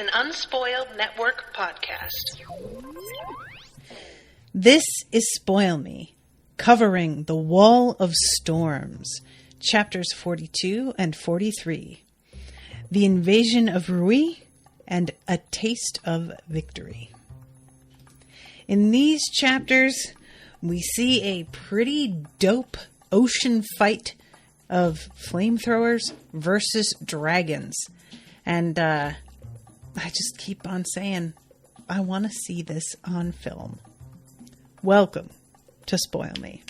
an Unspoiled Network podcast. This is Spoil Me, covering The Wall of Storms, chapters 42 and 43, The Invasion of Rui, and A Taste of Victory. In these chapters, we see a pretty dope ocean fight of flamethrowers versus dragons. And I just keep on saying, I want to see this on film. Welcome to Spoil Me.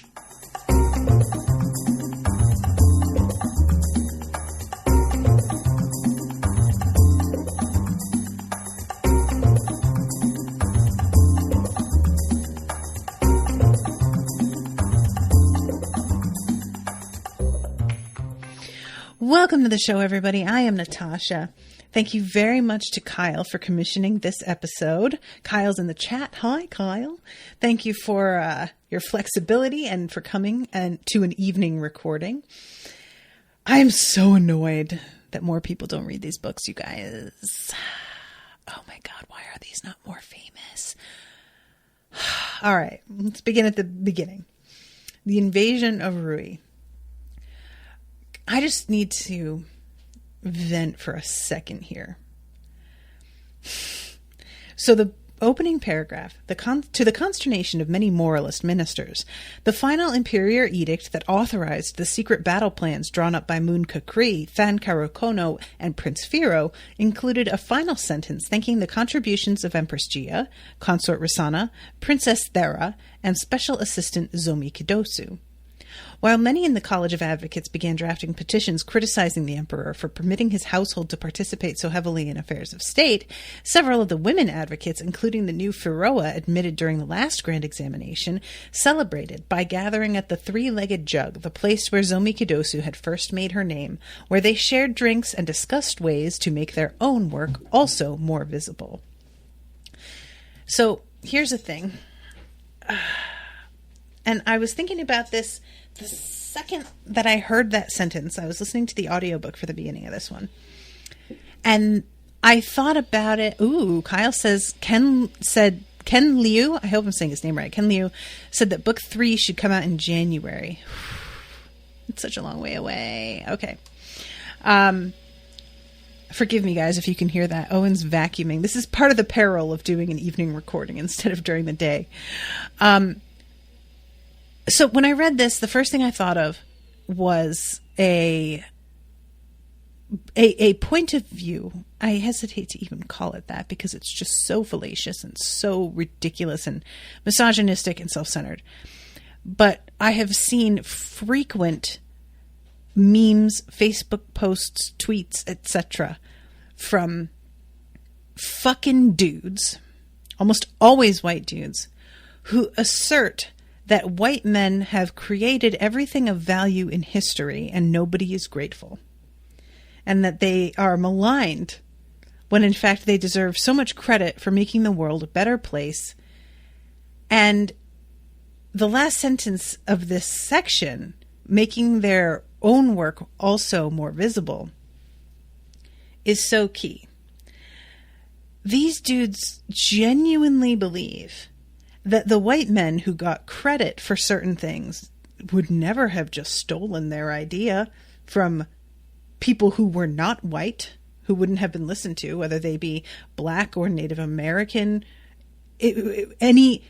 Welcome to the show, everybody. I am Natasha. Thank you very much to Kyle for commissioning this episode. Kyle's in the chat. Hi, Kyle. Thank you for your flexibility and for coming to an evening recording. I am so annoyed that more people don't read these books, you guys. Oh my God, why are these not more famous? All right, let's begin at the beginning. The Invasion of Rui. I just need to vent for a second here. So the opening paragraph, to the consternation of many moralist ministers, the final imperial edict that authorized the secret battle plans drawn up by Moon Kakri, Than Karakono, and Prince Firo included a final sentence thanking the contributions of Empress Gia, Consort Rasana, Princess Thera, and Special Assistant Zomi Kidosu. While many in the College of Advocates began drafting petitions criticizing the emperor for permitting his household to participate so heavily in affairs of state, several of the women advocates, including the new Firoa admitted during the last grand examination, celebrated by gathering at the three-legged jug, the place where Zomi Kidosu had first made her name, where they shared drinks and discussed ways to make their own work also more visible. So here's the thing. And I was thinking about this the second that I heard that sentence. I was listening to the audiobook for the beginning of this one. And I thought about it. Ooh, Kyle says, Ken Liu, I hope I'm saying his name right. Ken Liu said that book 3 should come out in January. It's such a long way away. Okay. Forgive me, guys, if you can hear that. Owen's vacuuming. This is part of the peril of doing an evening recording instead of during the day. So when I read this, the first thing I thought of was a point of view. I hesitate to even call it that because it's just so fallacious and so ridiculous and misogynistic and self-centered. But I have seen frequent memes, Facebook posts, tweets, etc. from fucking dudes, almost always white dudes, who assert that white men have created everything of value in history and nobody is grateful. And that they are maligned when in fact they deserve so much credit for making the world a better place. And the last sentence of this section, making their own work also more visible, is so key. These dudes genuinely believe that the white men who got credit for certain things would never have just stolen their idea from people who were not white, who wouldn't have been listened to, whether they be black or Native American, any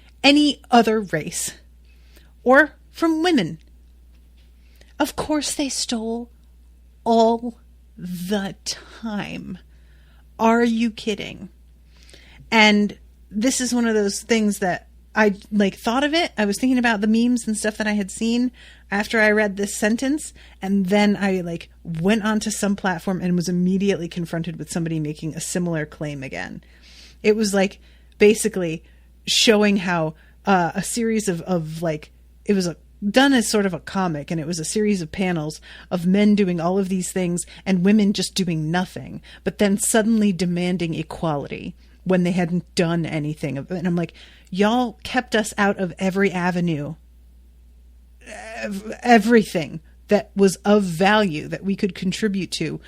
other race, or from women. Of course they stole all the time. Are you kidding? And this is one of those things that I thought of it. I was thinking about the memes and stuff that I had seen after I read this sentence. And then I went onto some platform and was immediately confronted with somebody making a similar claim again. It was basically showing how a series of it was done as sort of a comic, and it was a series of panels of men doing all of these things and women just doing nothing, but then suddenly demanding equality when they hadn't done anything. And I'm like, y'all kept us out of every avenue, everything that was of value that we could contribute to.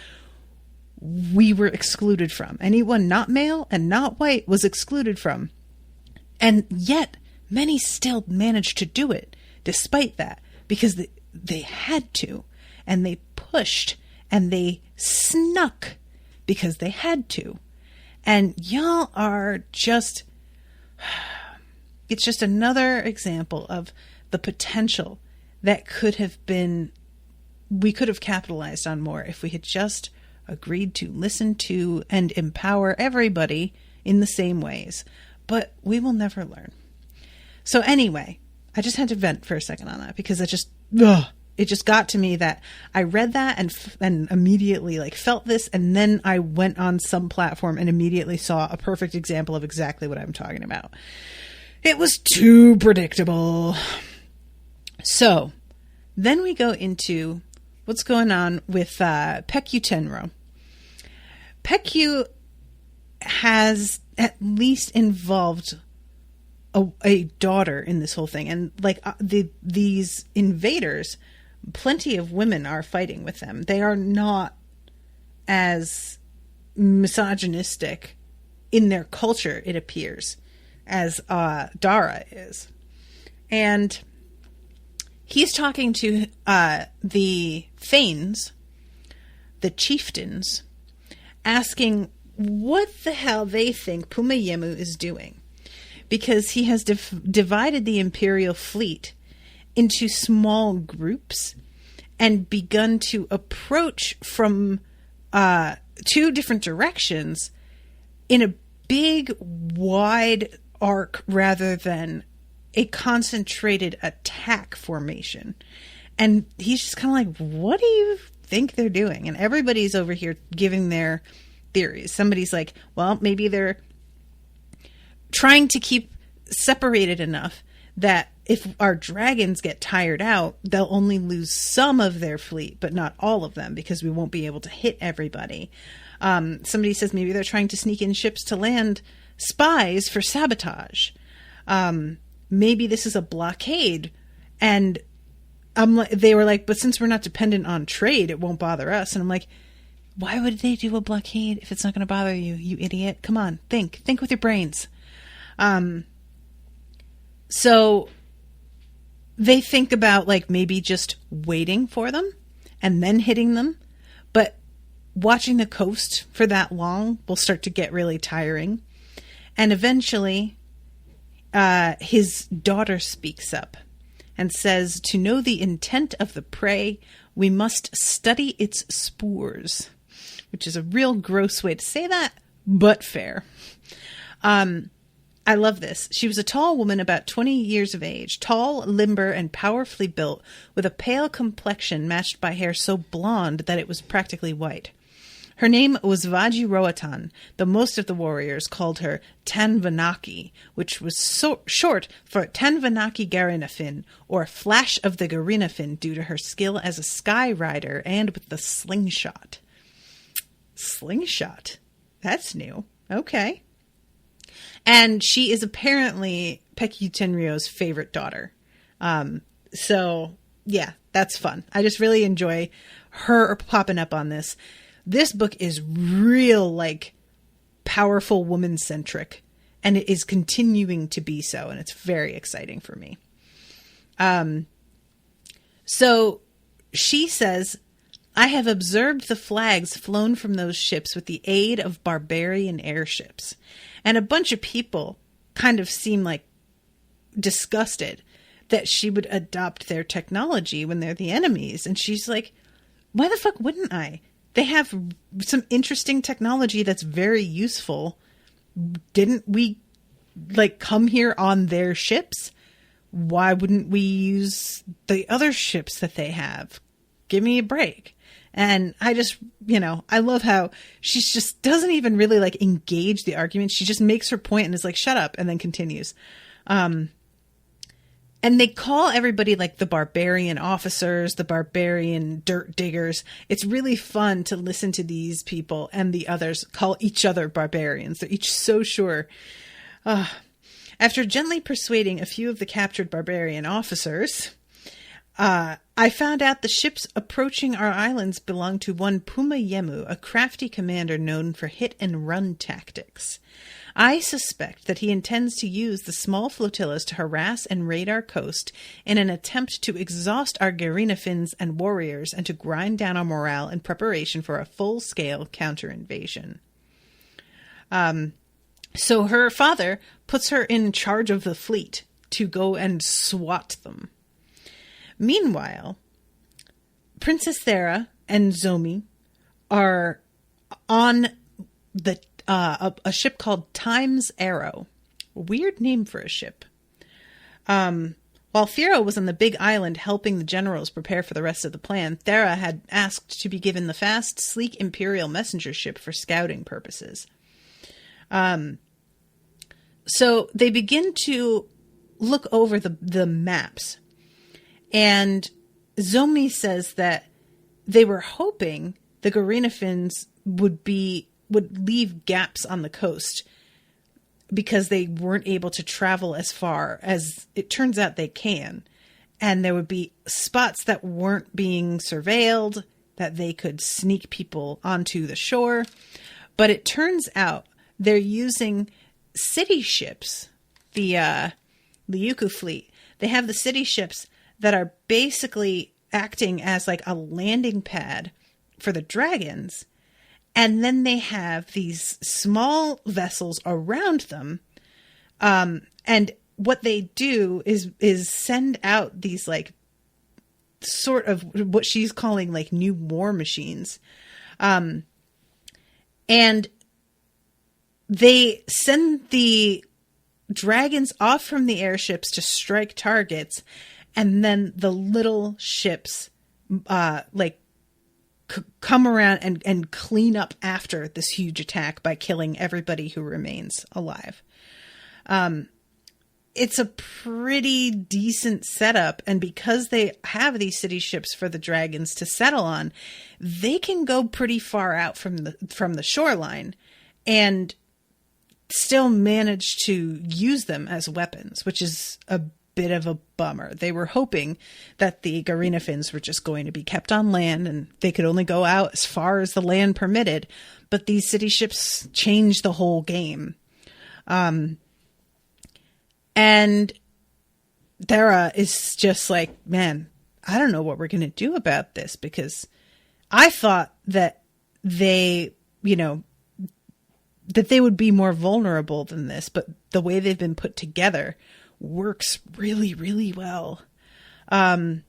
we were excluded from. Anyone not male and not white was excluded from. And yet, many still managed to do it despite that, because they had to, and they pushed, and they snuck because they had to. And y'all are just... It's just another example of the potential that could have been... We could have capitalized on more if we had just agreed to listen to and empower everybody in the same ways. But we will never learn. So anyway, I just had to vent for a second on that, because it just got to me that I read that and immediately like felt this, and then I went on some platform and immediately saw a perfect example of exactly what I'm talking about. It was too predictable. So then we go into what's going on with Pekyu Tenro. Pekyu has at least involved a daughter in this whole thing. And like these invaders, plenty of women are fighting with them. They are not as misogynistic in their culture, it appears, as Dara is. And he's talking to the Thanes, the chieftains, asking what the hell they think Pumayemu is doing. Because he has divided the Imperial fleet into small groups and begun to approach from 2 different directions in a big, wide arc rather than a concentrated attack formation. And he's just kind of like, what do you think they're doing? And everybody's over here giving their theories. Somebody's like, well, maybe they're trying to keep separated enough that if our dragons get tired out, they'll only lose some of their fleet, but not all of them, because we won't be able to hit everybody. Somebody says maybe they're trying to sneak in ships to land spies for sabotage. Maybe this is a blockade. And they were like, but since we're not dependent on trade, it won't bother us. And I'm like, why would they do a blockade if it's not going to bother you, you idiot? Come on, think with your brains. So they think about like maybe just waiting for them and then hitting them. But watching the coast for that long will start to get really tiring. And eventually, his daughter speaks up and says, to know the intent of the prey, we must study its spoors, which is a real gross way to say that, but fair. I love this. She was a tall woman about 20 years of age, tall, limber, and powerfully built, with a pale complexion matched by hair so blonde that it was practically white. Her name was Vaji Roatan, though most of the warriors called her Tanvanaki, which was short for Tanvanaki Garinafin, or Flash of the Garinafin, due to her skill as a sky rider and with the slingshot. Slingshot? That's new. Okay. And she is apparently Pekyu Tenryo's favorite daughter. So, yeah, that's fun. I just really enjoy her popping up on this. This book is real, like, powerful woman-centric. And it is continuing to be so. And it's very exciting for me. So, she says, I have observed the flags flown from those ships with the aid of barbarian airships. And a bunch of people kind of seem like disgusted that she would adopt their technology when they're the enemies. And she's like, why the fuck wouldn't I? They have some interesting technology that's very useful. Didn't we like come here on their ships? Why wouldn't we use the other ships that they have? Give me a break. And I just, I love how she just doesn't even really like engage the argument. She just makes her point and is like, shut up, and then continues. And they call everybody like the barbarian officers, the barbarian dirt diggers. It's really fun to listen to these people and the others call each other barbarians. They're each so sure. After gently persuading a few of the captured barbarian officers, I found out the ships approaching our islands belong to one Puma Yemu, a crafty commander known for hit-and-run tactics. I suspect that he intends to use the small flotillas to harass and raid our coast in an attempt to exhaust our Garina and warriors and to grind down our morale in preparation for a full-scale counter-invasion. So her father puts her in charge of the fleet to go and swat them. Meanwhile, Princess Thera and Zomi are on the a ship called Time's Arrow. Weird name for a ship. While Firo was on the big island helping the generals prepare for the rest of the plan, Thera had asked to be given the fast, sleek Imperial messenger ship for scouting purposes. So they begin to look over the maps. And Zomi says that they were hoping the Garina would leave gaps on the coast because they weren't able to travel as far as it turns out they can. And there would be spots that weren't being surveilled, that they could sneak people onto the shore. But it turns out they're using city ships, the Liuku fleet. They have the city ships that are basically acting as like a landing pad for the dragons. And then they have these small vessels around them. And what they do is send out these like sort of what she's calling like new war machines. And they send the dragons off from the airships to strike targets. And then the little ships come around and clean up after this huge attack by killing everybody who remains alive. It's a pretty decent setup, and because they have these city ships for the dragons to settle on, they can go pretty far out from the shoreline and still manage to use them as weapons, which is a bit of a bummer. They were hoping that the Garina were just going to be kept on land and they could only go out as far as the land permitted, but these city ships changed the whole game. And Thera is just like, man, I don't know what we're going to do about this, because I thought that they would be more vulnerable than this, but the way they've been put together works really, really well. They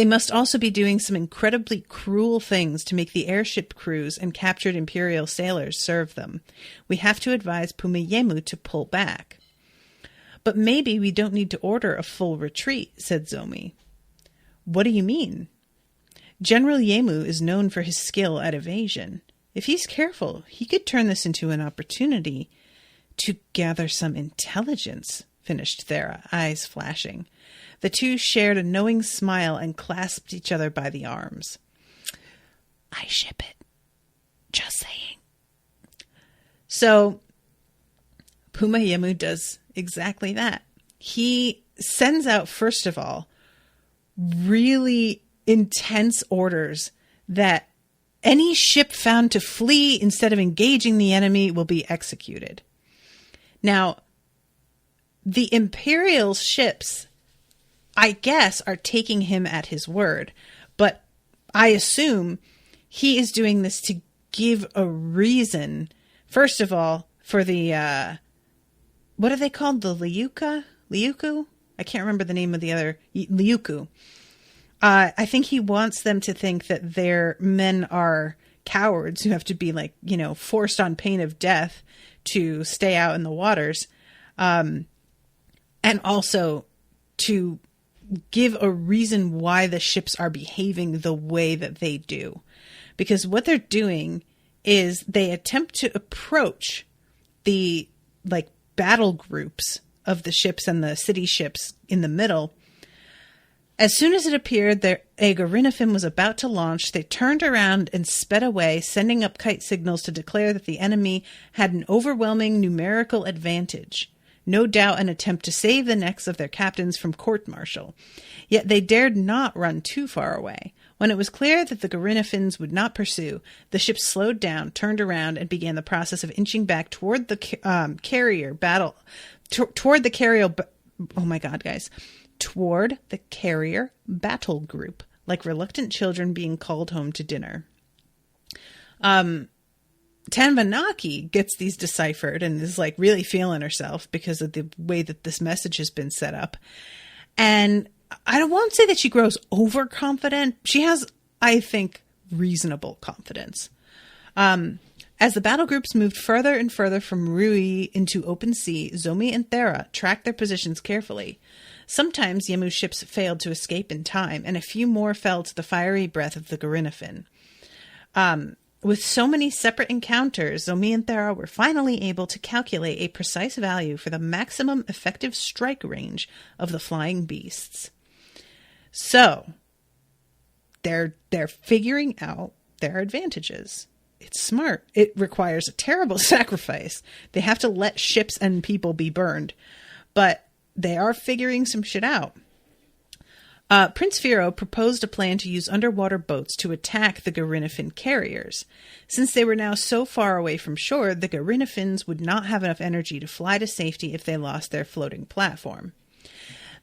must also be doing some incredibly cruel things to make the airship crews and captured Imperial sailors serve them. We have to advise Puma Yemu to pull back. But maybe we don't need to order a full retreat, said Zomi. What do you mean? General Yemu is known for his skill at evasion. If he's careful, he could turn this into an opportunity to gather some intelligence, finished Thera, eyes flashing. The two shared a knowing smile and clasped each other by the arms. I ship it. Just saying. So, Puma Yemu does exactly that. He sends out, first of all, really intense orders that any ship found to flee instead of engaging the enemy will be executed. Now, the Imperial ships, I guess, are taking him at his word, but I assume he is doing this to give a reason, first of all, for the, what are they called? The Liuku? I can't remember the name of the other, Liuku. I think he wants them to think that their men are cowards who have to be forced on pain of death to stay out in the waters. And also to give a reason why the ships are behaving the way that they do. Because what they're doing is they attempt to approach the battle groups of the ships and the city ships in the middle. As soon as it appeared that a Garina was about to launch, they turned around and sped away, sending up kite signals to declare that the enemy had an overwhelming numerical advantage. no doubt an attempt to save the necks of their captains from court-martial. Yet they dared not run too far away. When it was clear that the Garinnafins would not pursue, the ship slowed down, turned around, and began the process of inching back toward the carrier battle. Toward the carrier. Oh my God, guys! Toward the carrier battle group, like reluctant children being called home to dinner. Tanvanaki gets these deciphered and is like really feeling herself because of the way that this message has been set up. And I won't say that she grows overconfident. She has, I think, reasonable confidence. As the battle groups moved further and further from Rui into open sea, Zomi and Thera tracked their positions carefully. Sometimes Yemu's ships failed to escape in time, and a few more fell to the fiery breath of the Garinnafin. With so many separate encounters, Zomi and Thera were finally able to calculate a precise value for the maximum effective strike range of the flying beasts. So, they're figuring out their advantages. It's smart. It requires a terrible sacrifice. They have to let ships and people be burned. But they are figuring some shit out. Prince Firo proposed a plan to use underwater boats to attack the Garinnafin carriers. Since they were now so far away from shore, the Garinnafins would not have enough energy to fly to safety if they lost their floating platform.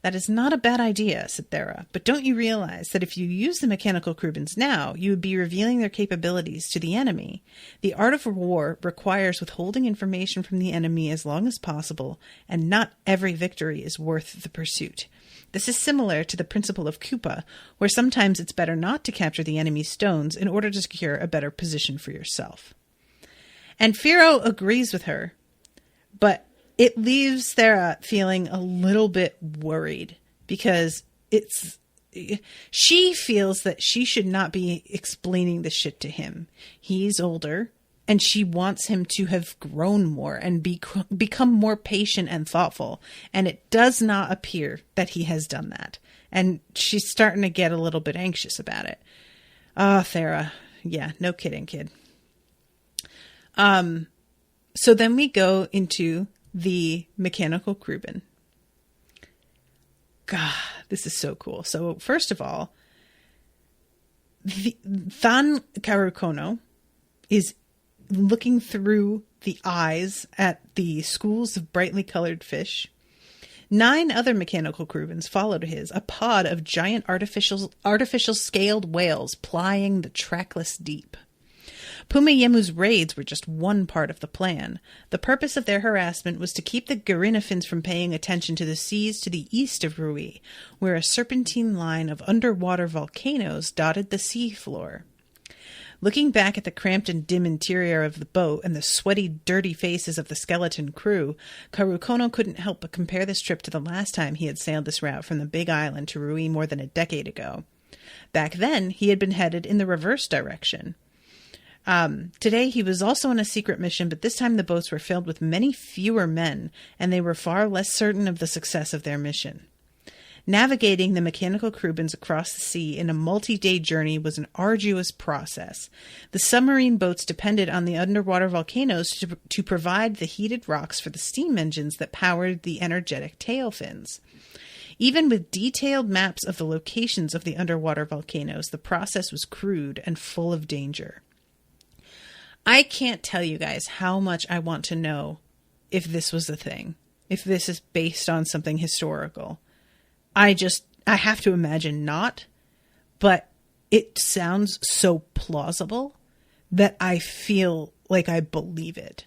That is not a bad idea, said Thera, but don't you realize that if you use the mechanical Krubans now, you would be revealing their capabilities to the enemy? The art of war requires withholding information from the enemy as long as possible, and not every victory is worth the pursuit. This is similar to the principle of Kupa, where sometimes it's better not to capture the enemy's stones in order to secure a better position for yourself. And Firo agrees with her, but it leaves Thera feeling a little bit worried because she feels that she should not be explaining this shit to him. He's older, and she wants him to have grown more and become more patient and thoughtful. And it does not appear that he has done that. And she's starting to get a little bit anxious about it. Oh, Thera. Yeah, no kidding, kid. So then we go into the mechanical Kruben. God, this is so cool. So first of all, Than Karukono is looking through the eyes at the schools of brightly colored fish. 9 other mechanical Krubens followed his, a pod of giant artificial scaled whales plying the trackless deep. Puma Yemu's raids were just one part of the plan. The purpose of their harassment was to keep the Garinnafins from paying attention to the seas to the east of Rui, where a serpentine line of underwater volcanoes dotted the seafloor. Looking back at the cramped and dim interior of the boat and the sweaty, dirty faces of the skeleton crew, Karukono couldn't help but compare this trip to the last time he had sailed this route from the Big Island to Rui more than a decade ago. Back then, he had been headed in the reverse direction. Today he was also on a secret mission, but this time the boats were filled with many fewer men, and they were far less certain of the success of their mission. Navigating the mechanical Krubens across the sea in a multi-day journey was an arduous process. The submarine boats depended on the underwater volcanoes to provide the heated rocks for the steam engines that powered the energetic tail fins. Even with detailed maps of the locations of the underwater volcanoes, the process was crude and full of danger. I can't tell you guys how much I want to know if this was a thing, if this is based on something historical. I have to imagine not, but it sounds so plausible that I feel like I believe it.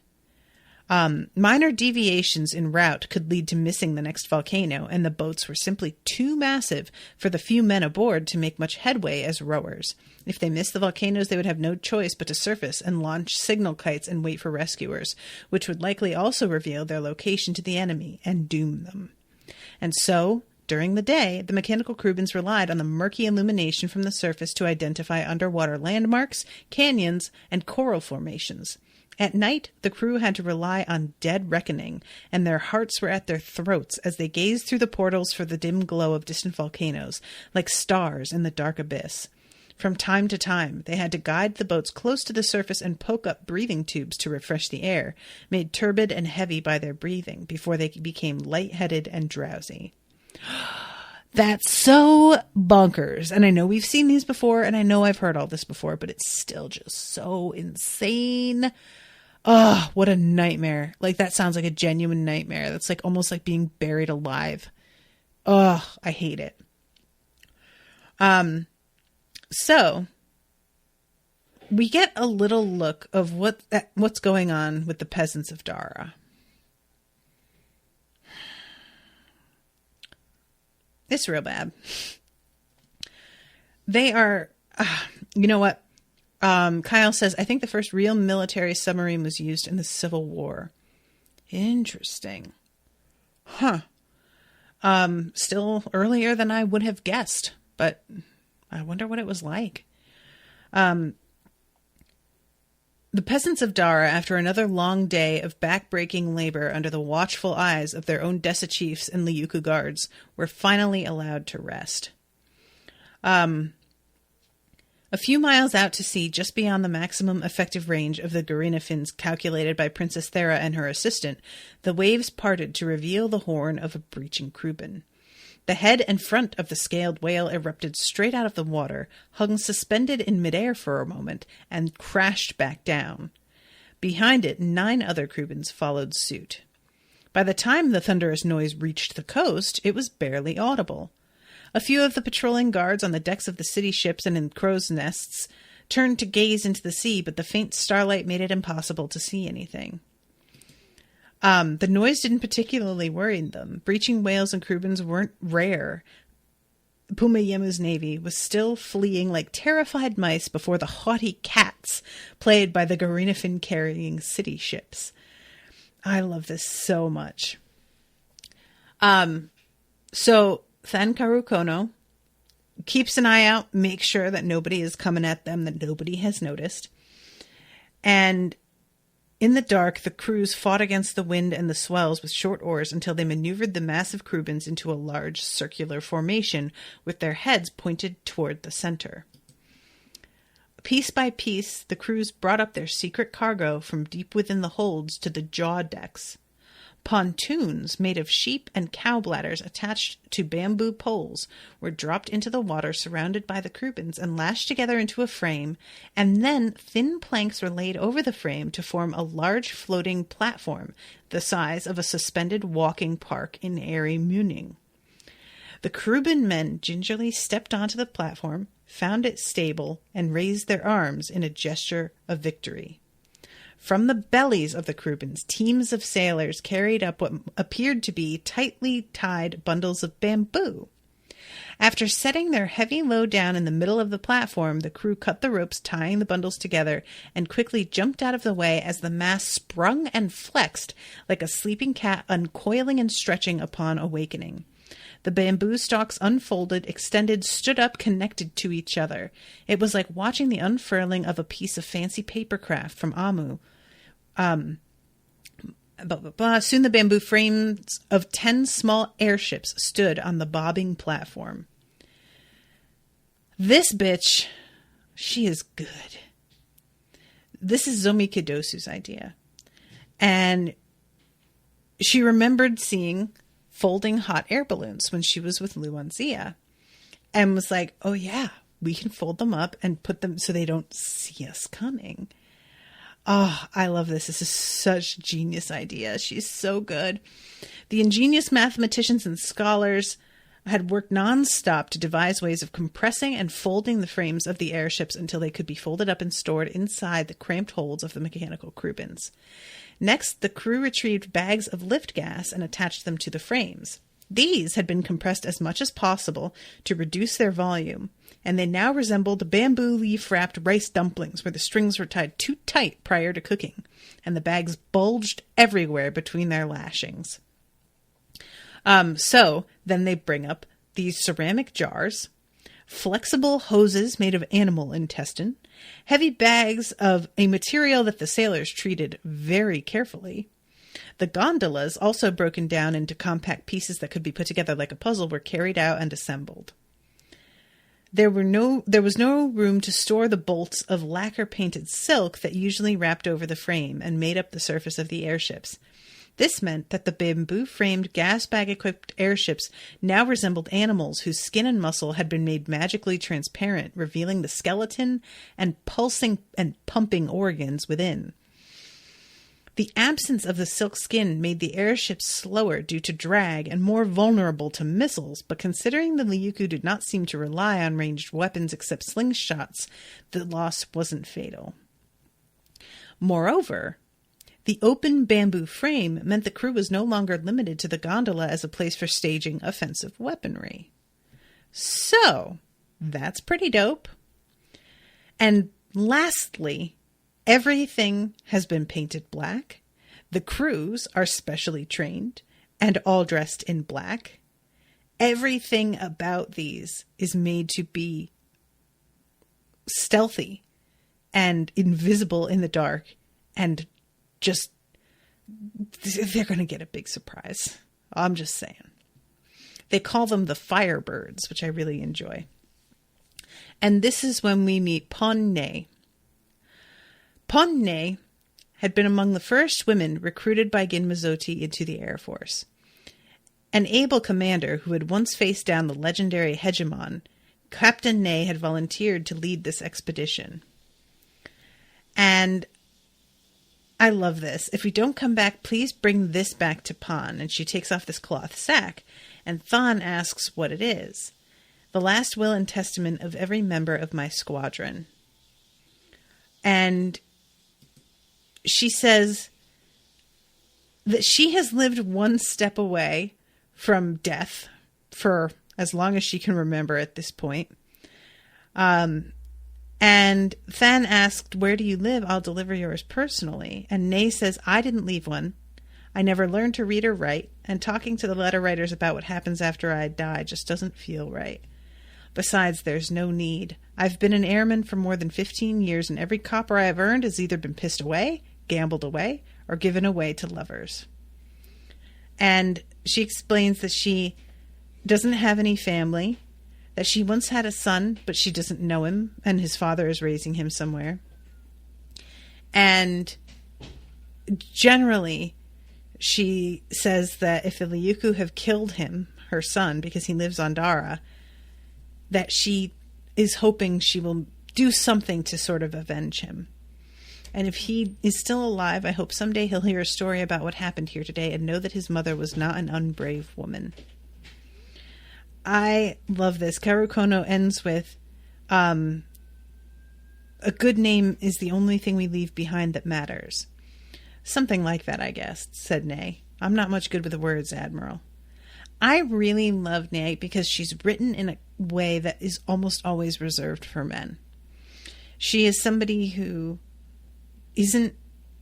Minor deviations in route could lead to missing the next volcano, and the boats were simply too massive for the few men aboard to make much headway as rowers. If they missed the volcanoes, they would have no choice but to surface and launch signal kites and wait for rescuers, which would likely also reveal their location to the enemy and doom them. And so, during the day, the mechanical Krubens relied on the murky illumination from the surface to identify underwater landmarks, canyons, and coral formations. At night, the crew had to rely on dead reckoning, and their hearts were at their throats as they gazed through the portals for the dim glow of distant volcanoes, like stars in the dark abyss. From time to time, they had to guide the boats close to the surface and poke up breathing tubes to refresh the air, made turbid and heavy by their breathing, before they became lightheaded and drowsy. That's so bonkers. And I know we've seen these before, and I know I've heard all this before, but it's still just so insane. Oh, what a nightmare. Like, that sounds like a genuine nightmare. That's like almost like being buried alive. Oh, I hate it. So we get a little look of what's going on with the peasants of Dara. It's real bad. They are, you know what? Kyle says, I think the first real military submarine was used in the Civil War. Interesting. Huh. Still earlier than I would have guessed, but I wonder what it was like. The peasants of Dara, after another long day of back-breaking labor under the watchful eyes of their own Dessa chiefs and Liuku guards, were finally allowed to rest. A few miles out to sea, just beyond the maximum effective range of the Garina fins calculated by Princess Thera and her assistant, the waves parted to reveal the horn of a breaching Kruben. The head and front of the scaled whale erupted straight out of the water, hung suspended in midair for a moment, and crashed back down. Behind it, 9 other Krubens followed suit. By the time the thunderous noise reached the coast, it was barely audible. A few of the patrolling guards on the decks of the city ships and in crow's nests turned to gaze into the sea, but the faint starlight made it impossible to see anything. The noise didn't particularly worry them. Breaching whales and Krubens weren't rare. Pumayemu's navy was still fleeing like terrified mice before the haughty cats played by the Garinafin-carrying city ships. I love this so much. So Thankaru Kono keeps an eye out, makes sure that nobody is coming at them, that nobody has noticed. And in the dark, the crews fought against the wind and the swells with short oars until they maneuvered the massive Krubens into a large circular formation with their heads pointed toward the center. Piece by piece, the crews brought up their secret cargo from deep within the holds to the jaw decks. Pontoons made of sheep and cow bladders attached to bamboo poles were dropped into the water surrounded by the Krubens and lashed together into a frame, and then thin planks were laid over the frame to form a large floating platform the size of a suspended walking park in airy Muning. The Kruben men gingerly stepped onto the platform, found it stable, and raised their arms in a gesture of victory. From the bellies of the Krubens, teams of sailors carried up what appeared to be tightly tied bundles of bamboo. After setting their heavy load down in the middle of the platform, the crew cut the ropes tying the bundles together and quickly jumped out of the way as the mass sprung and flexed like a sleeping cat uncoiling and stretching upon awakening. The bamboo stalks unfolded, extended, stood up, connected to each other. It was like watching the unfurling of a piece of fancy papercraft from Amu. Soon the bamboo frames of 10 small airships stood on the bobbing platform. This bitch, she is good. This is Zomi Kidosu's idea. And she remembered seeing folding hot air balloons when she was with Luanzia and was like, oh yeah, we can fold them up and put them so they don't see us coming. Oh, I love this. This is such a genius idea. She's so good. The ingenious mathematicians and scholars had worked nonstop to devise ways of compressing and folding the frames of the airships until they could be folded up and stored inside the cramped holds of the mechanical Krubens. Next, the crew retrieved bags of lift gas and attached them to the frames. These had been compressed as much as possible to reduce their volume, and they now resembled bamboo leaf-wrapped rice dumplings where the strings were tied too tight prior to cooking, and the bags bulged everywhere between their lashings. So then they bring up these ceramic jars, flexible hoses made of animal intestine, heavy bags of a material that the sailors treated very carefully. The gondolas, also broken down into compact pieces that could be put together like a puzzle, were carried out and assembled. There was no room to store the bolts of lacquer-painted silk that usually wrapped over the frame and made up the surface of the airships. This meant that the bamboo-framed, gas-bag-equipped airships now resembled animals whose skin and muscle had been made magically transparent, revealing the skeleton and pulsing and pumping organs within. The absence of the silk skin made the airships slower due to drag and more vulnerable to missiles, but considering the Ryukyu did not seem to rely on ranged weapons except slingshots, the loss wasn't fatal. Moreover, the open bamboo frame meant the crew was no longer limited to the gondola as a place for staging offensive weaponry. So, that's pretty dope. And lastly, everything has been painted black. The crews are specially trained and all dressed in black. Everything about these is made to be stealthy and invisible in the dark, and just, they're going to get a big surprise. I'm just saying. They call them the Firebirds, which I really enjoy. And this is when we meet Pon-ne. Pon-ne had been among the first women recruited by Gin Mizote into the Air Force. An able commander who had once faced down the legendary hegemon, Captain Ne had volunteered to lead this expedition. And I love this. If we don't come back, please bring this back to Pon. And she takes off this cloth sack, and Thon asks what it is. The last will and testament of every member of my squadron. And she says that she has lived one step away from death for as long as she can remember at this point. And Than asked, "Where do you live? I'll deliver yours personally." And Ne says, "I didn't leave one. I never learned to read or write, and talking to the letter writers about what happens after I die just doesn't feel right. Besides, there's no need. I've been an airman for more than 15 years, and every copper I've earned has either been pissed away, gambled away, or given away to lovers." And she explains that she doesn't have any family, that she once had a son, but she doesn't know him, and his father is raising him somewhere. And generally, she says that if the Ryukyu have killed him, her son, because he lives on Dara, that she is hoping she will do something to sort of avenge him. And if he is still alive, I hope someday he'll hear a story about what happened here today and know that his mother was not an unbrave woman. I love this. Kaoru Kono ends with, "A good name is the only thing we leave behind that matters." Something like that, I guess, said Ne. "I'm not much good with the words, Admiral." I really love Ne because she's written in a way that is almost always reserved for men. She is somebody who isn't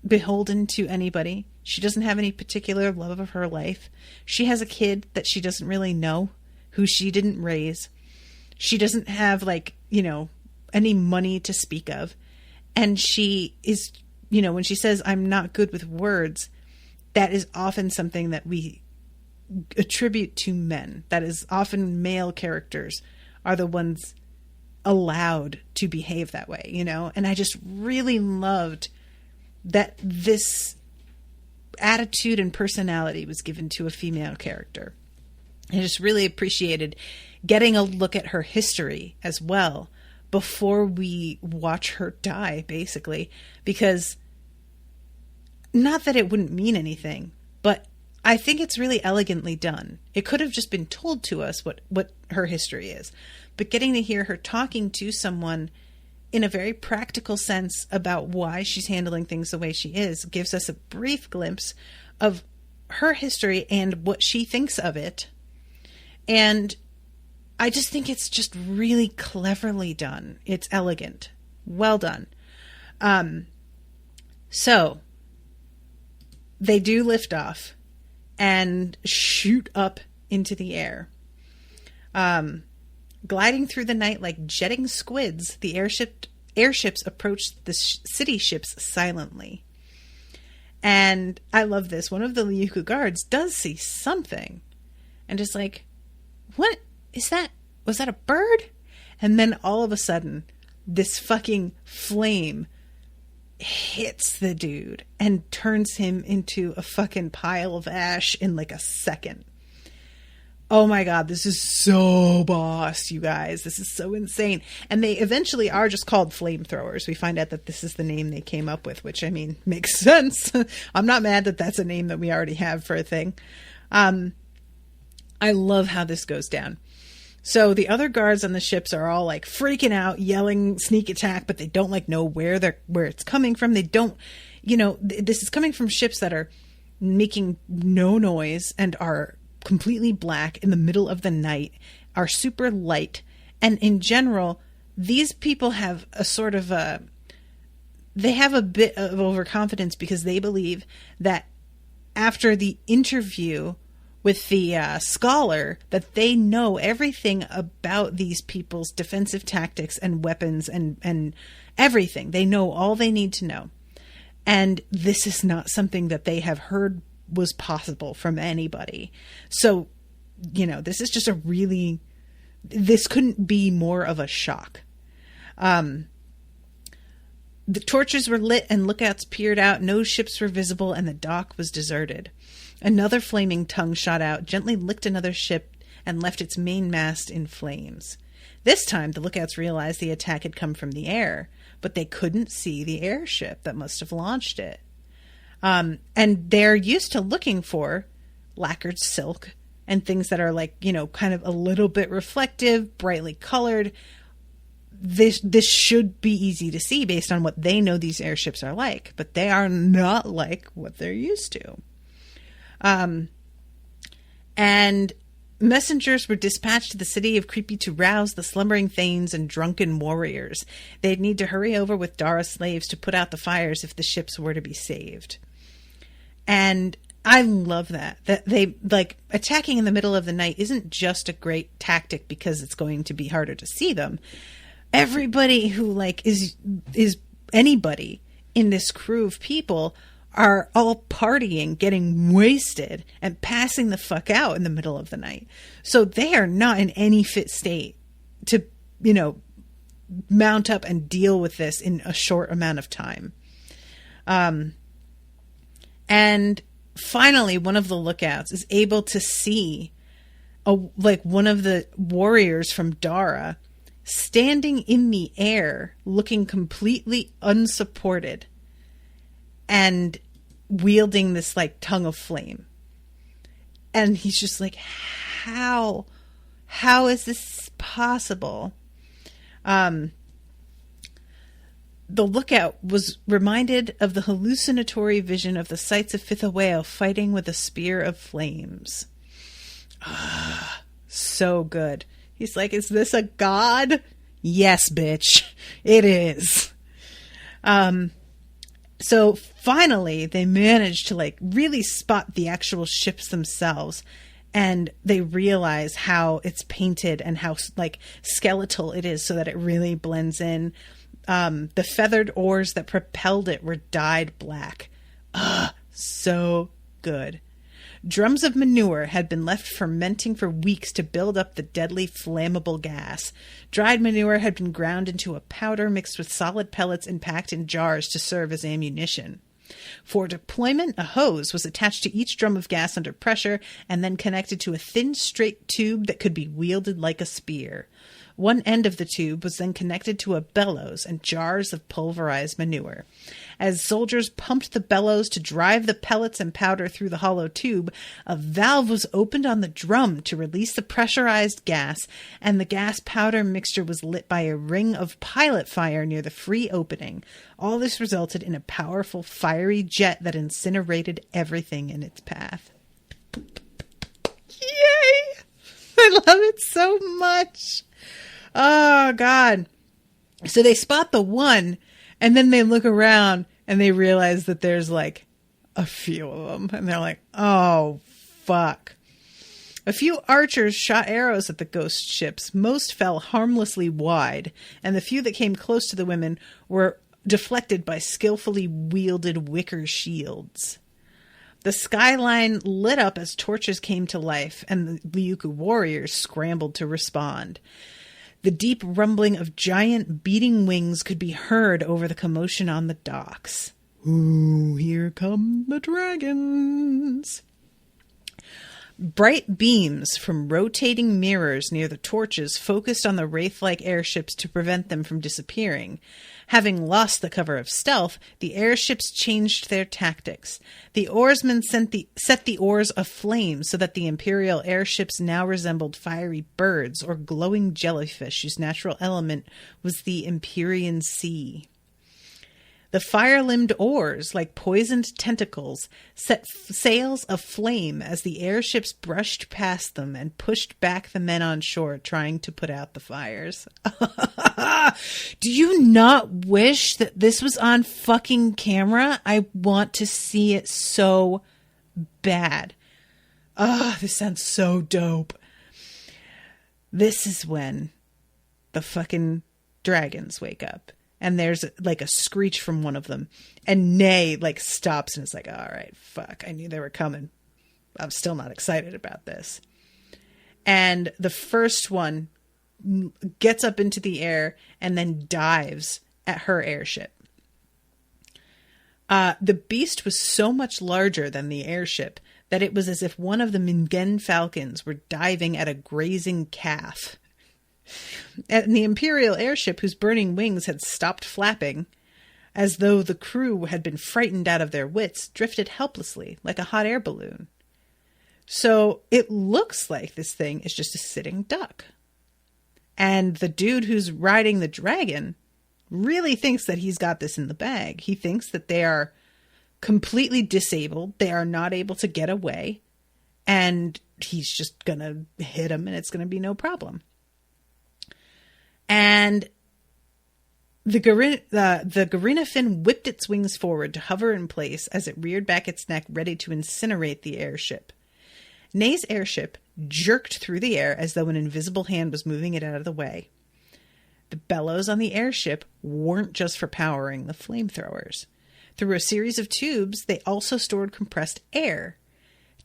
beholden to anybody. She doesn't have any particular love of her life. She has a kid that she doesn't really know, who she didn't raise. She doesn't have, any money to speak of. And she is, when she says, "I'm not good with words," that is often something that we attribute to men. That is often male characters are the ones allowed to behave that way, And I just really loved that this attitude and personality was given to a female character. I just really appreciated getting a look at her history as well before we watch her die, basically. Because, not that it wouldn't mean anything, but I think it's really elegantly done. It could have just been told to us what her history is. But getting to hear her talking to someone in a very practical sense about why she's handling things the way she is gives us a brief glimpse of her history and what she thinks of it. And I just think it's just really cleverly done. It's elegant. Well done. So they do lift off and shoot up into the air. Gliding through the night like jetting squids, the airships approach the city ships silently. And I love this. One of the Ryukyu guards does see something and is like, "What is that? Was that a bird?" And then all of a sudden, this fucking flame hits the dude and turns him into a fucking pile of ash in like a second. Oh my God, this is so boss, you guys. This is so insane. And they eventually are just called flamethrowers. We find out that this is the name they came up with, which, I mean, makes sense. I'm not mad that that's a name that we already have for a thing. I love how this goes down. So the other guards on the ships are all like freaking out, yelling sneak attack, but they don't like know where it's coming from. They don't, this is coming from ships that are making no noise and are completely black in the middle of the night, are super light. And in general, these people have a sort of they have a bit of overconfidence because they believe that after the interview with the scholar, that they know everything about these people's defensive tactics and weapons and everything. They know all they need to know. And this is not something that they have heard was possible from anybody. So, this is just this couldn't be more of a shock. The torches were lit and lookouts peered out. No ships were visible and the dock was deserted. Another flaming tongue shot out, gently licked another ship and left its mainmast in flames. This time, the lookouts realized the attack had come from the air, but they couldn't see the airship that must have launched it. And they're used to looking for lacquered silk and things that are like, kind of a little bit reflective, brightly colored. This should be easy to see based on what they know these airships are like, but they are not like what they're used to. And messengers were dispatched to the city of Creepy to rouse the slumbering thanes and drunken warriors. They'd need to hurry over with Dara's slaves to put out the fires if the ships were to be saved. And I love that they attacking in the middle of the night isn't just a great tactic because it's going to be harder to see them. Everybody who is anybody in this crew of people are all partying, getting wasted, and passing the fuck out in the middle of the night. So they are not in any fit state to, mount up and deal with this in a short amount of time. And finally, one of the lookouts is able to see one of the warriors from Dara standing in the air, looking completely unsupported and wielding this tongue of flame. And he's just like, how is this possible? The lookout was reminded of the hallucinatory vision of the sights of Fithawayo fighting with a spear of flames. So good. He's like, is this a god? Yes, bitch. It is. So finally, they managed to really spot the actual ships themselves, and they realize how it's painted and how skeletal it is, so that it really blends in. The feathered oars that propelled it were dyed black. So good. Drums of manure had been left fermenting for weeks to build up the deadly flammable gas. Dried manure had been ground into a powder mixed with solid pellets and packed in jars to serve as ammunition. For deployment, a hose was attached to each drum of gas under pressure and then connected to a thin, straight tube that could be wielded like a spear. One end of the tube was then connected to a bellows and jars of pulverized manure. As soldiers pumped the bellows to drive the pellets and powder through the hollow tube, a valve was opened on the drum to release the pressurized gas, and the gas-powder mixture was lit by a ring of pilot fire near the free opening. All this resulted in a powerful, fiery jet that incinerated everything in its path. Yay! I love it so much. Oh, God. So they spot the one, and then they look around, and they realize that there's a few of them. And they're like, oh, fuck. A few archers shot arrows at the ghost ships. Most fell harmlessly wide, and the few that came close to the women were deflected by skillfully wielded wicker shields. The skyline lit up as torches came to life, and the Liuku warriors scrambled to respond. The deep rumbling of giant beating wings could be heard over the commotion on the docks. Ooh, here come the dragons. Bright beams from rotating mirrors near the torches focused on the wraith-like airships to prevent them from disappearing. Having lost the cover of stealth, the airships changed their tactics. The oarsmen set the oars aflame so that the Imperial airships now resembled fiery birds or glowing jellyfish whose natural element was the Empyrean Sea. The fire-limbed oars, like poisoned tentacles, set sails aflame as the airships brushed past them and pushed back the men on shore trying to put out the fires. Do you not wish that this was on fucking camera? I want to see it so bad. This sounds so dope. This is when the fucking dragons wake up. And there's like a screech from one of them. And Nay like stops and is like, all right, fuck. I knew they were coming. I'm still not excited about this. And the first one gets up into the air and then dives at her airship. The beast was so much larger than the airship that it was as if one of the Mingen falcons were diving at a grazing calf. And the Imperial airship, whose burning wings had stopped flapping, as though the crew had been frightened out of their wits, drifted helplessly like a hot air balloon. So it looks like this thing is just a sitting duck. And the dude who's riding the dragon really thinks that he's got this in the bag. He thinks that they are completely disabled. They are not able to get away. And he's just going to hit them and it's going to be no problem. And the Garinafin whipped its wings forward to hover in place as it reared back its neck, ready to incinerate the airship. Nay's airship jerked through the air as though an invisible hand was moving it out of the way. The bellows on the airship weren't just for powering the flamethrowers. Through a series of tubes, they also stored compressed air,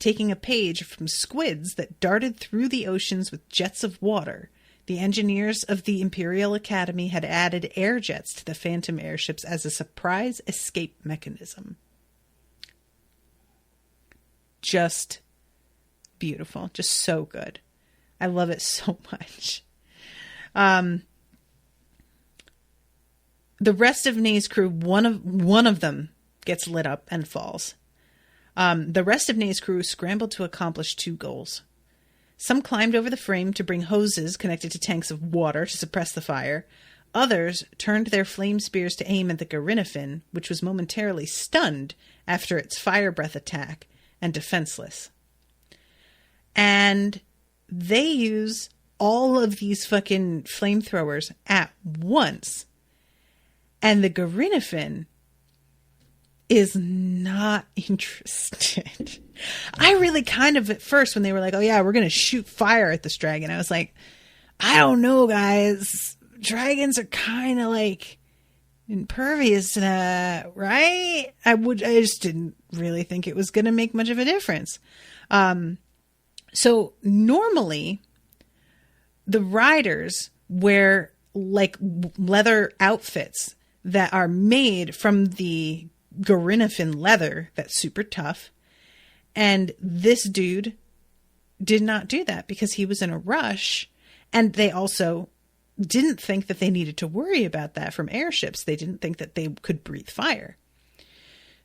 taking a page from squids that darted through the oceans with jets of water. The engineers of the Imperial Academy had added air jets to the Phantom airships as a surprise escape mechanism. Just beautiful. Just so good. I love it so much. The rest of Nay's crew, one of them gets lit up and falls. The rest of Nay's crew scrambled to accomplish two goals. Some climbed over the frame to bring hoses connected to tanks of water to suppress the fire. Others turned their flame spears to aim at the Garinafin, which was momentarily stunned after its fire breath attack and defenseless. And they use all of these fucking flamethrowers at once. And the Garinafin is not interested. I really kind of, at first, when they were like, oh yeah, we're going to shoot fire at this dragon, I was like, I don't know, guys. Dragons are kind of like impervious to that, right? I just didn't really think it was going to make much of a difference. So normally the riders wear like leather outfits that are made from the Garinafin leather that's super tough. And this dude did not do that because he was in a rush. And they also didn't think that they needed to worry about that from airships. They didn't think that they could breathe fire.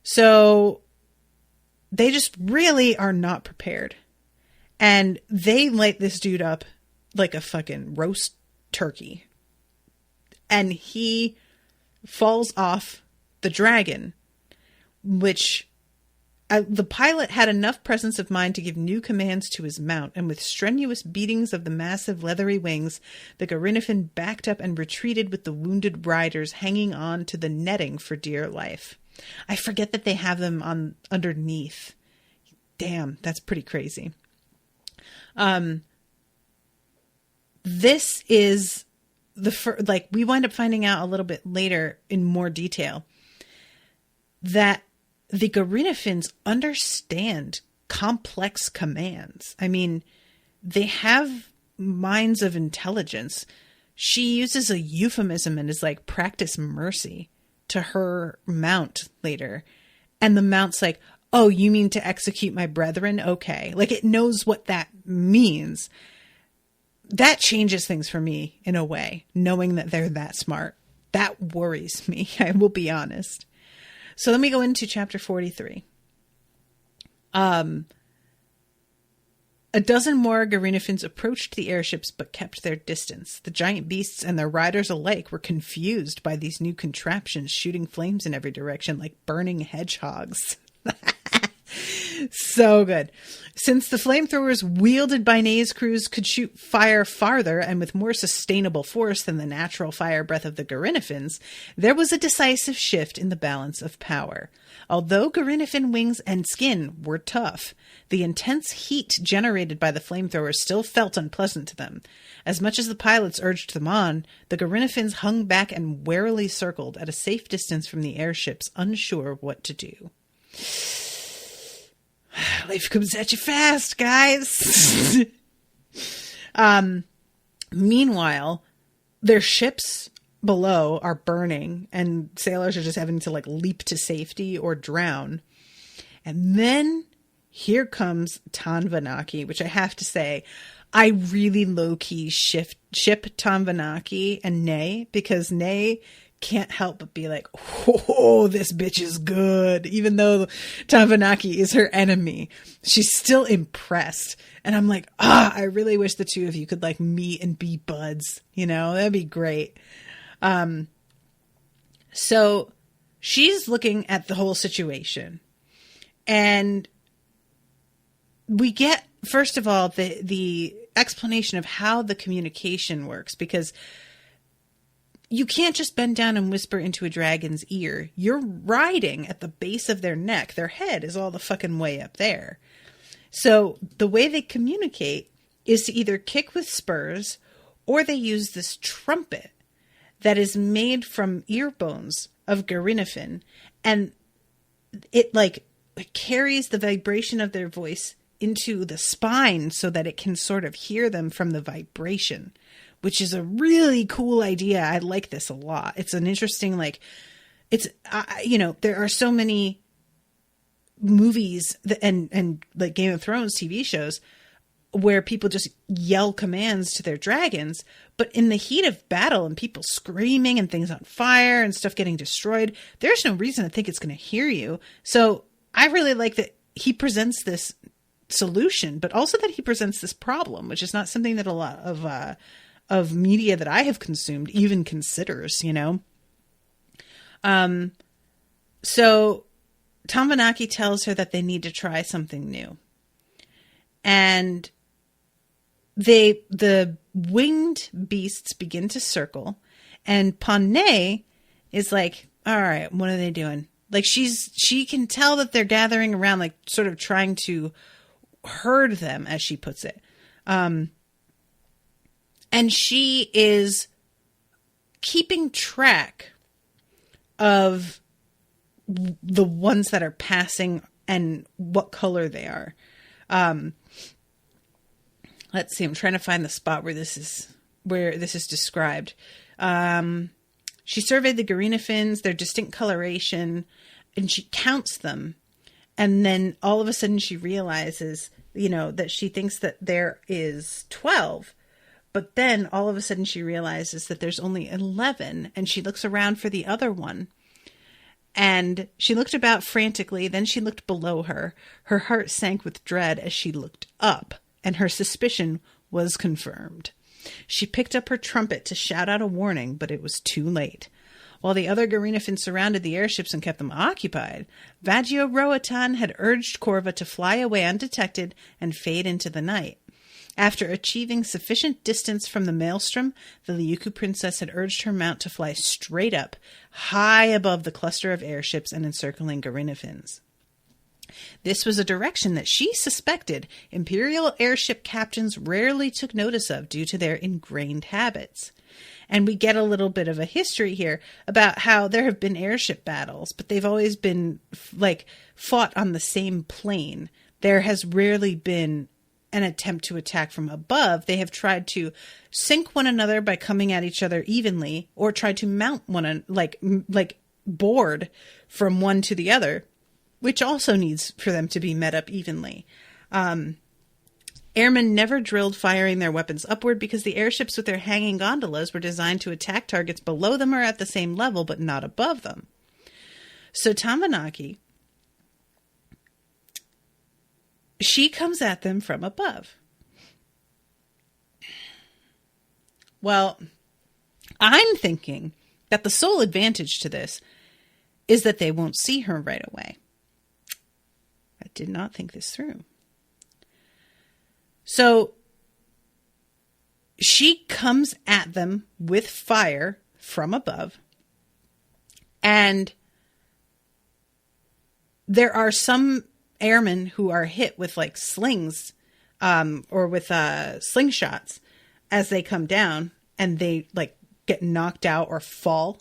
So they just really are not prepared. And they light this dude up like a fucking roast turkey. And he falls off the dragon, which the pilot had enough presence of mind to give new commands to his mount, and with strenuous beatings of the massive leathery wings, the Garinafin backed up and retreated with the wounded riders hanging on to the netting for dear life. I forget that they have them on underneath. Damn, that's pretty crazy. This is we wind up finding out a little bit later in more detail that the Garinafins understand complex commands. I mean, they have minds of intelligence she uses a euphemism and is like, practice mercy to her mount later. And the mount's like, oh, you mean to execute my brethren? Okay. Like, it knows what that means. That changes things for me in a way, knowing that they're that smart. That worries me, I will be honest. So let me go into chapter 43. A dozen more Garinafins approached the airships but kept their distance. The giant beasts and their riders alike were confused by these new contraptions shooting flames in every direction like burning hedgehogs. So good. Since the flamethrowers wielded by Nay's crews could shoot fire farther and with more sustainable force than the natural fire breath of the Garinafins, there was a decisive shift in the balance of power. Although Garinafin wings and skin were tough, the intense heat generated by the flamethrowers still felt unpleasant to them. As much as the pilots urged them on, the Garinafins hung back and warily circled at a safe distance from the airships, unsure what to do. Life comes at you fast, guys. Meanwhile, their ships below are burning and sailors are just having to like leap to safety or drown. And then here comes Tanvanaki, which I have to say, I really low-key ship Tanvanaki and Nay, because Nay can't help but be like, oh, this bitch is good. Even though Tanvanaki is her enemy, she's still impressed. And I'm like, I really wish the two of you could like meet and be buds. You know, that'd be great. So she's looking at the whole situation, and we get, first of all, the explanation of how the communication works, because you can't just bend down and whisper into a dragon's ear. You're riding at the base of their neck. Their head is all the fucking way up there. So the way they communicate is to either kick with spurs, or they use this trumpet that is made from ear bones of Garinafin, and it carries the vibration of their voice into the spine so that it can sort of hear them from the vibration, which is a really cool idea. I like this a lot. It's an interesting, there are so many movies and like Game of Thrones TV shows where people just yell commands to their dragons, but in the heat of battle and people screaming and things on fire and stuff getting destroyed, there's no reason to think it's going to hear you. So I really like that he presents this solution, but also that he presents this problem, which is not something that a lot of media that I have consumed even considers, you know? So Tanvanaki tells her that they need to try something new. And the winged beasts begin to circle, and Panay is like, all right, what are they doing? Like she can tell that they're gathering around, like sort of trying to herd them, as she puts it. And she is keeping track of the ones that are passing and what color they are. Let's see. I'm trying to find the spot where this is described. She surveyed the Garinafins, their distinct coloration, and she counts them. And then all of a sudden she realizes, that she thinks that there is 12. But then all of a sudden she realizes that there's only 11, and she looks around for the other one. And she looked about frantically. Then she looked below her. Her heart sank with dread as she looked up, and her suspicion was confirmed. She picked up her trumpet to shout out a warning, but it was too late. While the other Garinafins surrounded the airships and kept them occupied, Vajio Roatan had urged Corva to fly away undetected and fade into the night. After achieving sufficient distance from the maelstrom, the Liuku princess had urged her mount to fly straight up, high above the cluster of airships and encircling Garinafins. This was a direction that she suspected Imperial airship captains rarely took notice of due to their ingrained habits. And we get a little bit of a history here about how there have been airship battles, but they've always been fought on the same plane. There has rarely been an attempt to attack from above, they have tried to sink one another by coming at each other evenly, or tried to mount one, like board from one to the other, which also needs for them to be met up evenly. Airmen never drilled firing their weapons upward because the airships with their hanging gondolas were designed to attack targets below them or at the same level, but not above them. So Tamanaki, she comes at them from above. Well, I'm thinking that the sole advantage to this is that they won't see her right away. I did not think this through. So she comes at them with fire from above, and there are some airmen who are hit with like slings or with slingshots as they come down, and they like get knocked out or fall.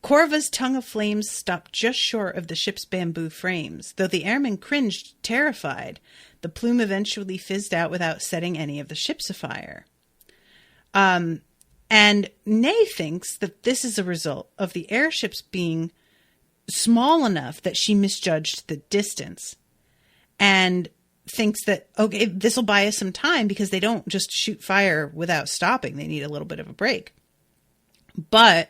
Corva's tongue of flames stopped just short of the ship's bamboo frames. Though the airmen cringed, terrified, the plume eventually fizzed out without setting any of the ships afire. And Ney thinks that this is a result of the airships being small enough that she misjudged the distance, and thinks that, okay, this will buy us some time because they don't just shoot fire without stopping. They need a little bit of a break. But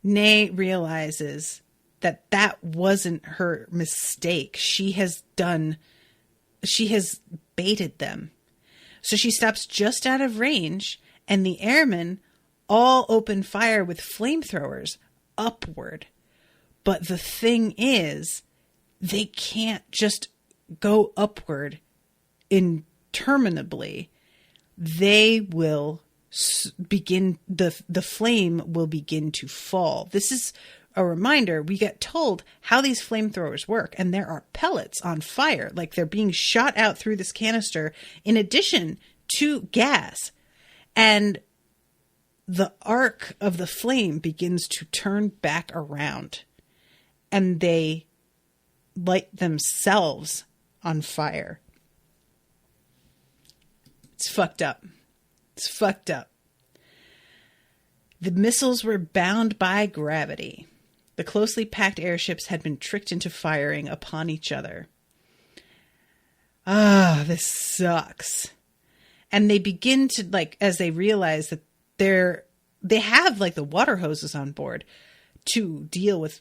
Ney realizes that that wasn't her mistake. She has baited them. So she stops just out of range, and the airmen all open fire with flamethrowers upward. But the thing is, they can't just go upward interminably. They will begin, the flame will begin to fall. This is a reminder. We get told how these flamethrowers work, and there are pellets on fire, like they're being shot out through this canister in addition to gas. And the arc of the flame begins to turn back around, and they light themselves on fire. It's fucked up. It's fucked up. The missiles were bound by gravity. The closely packed airships had been tricked into firing upon each other. This sucks. And they begin to, like, as they realize that they have, like, the water hoses on board to deal with,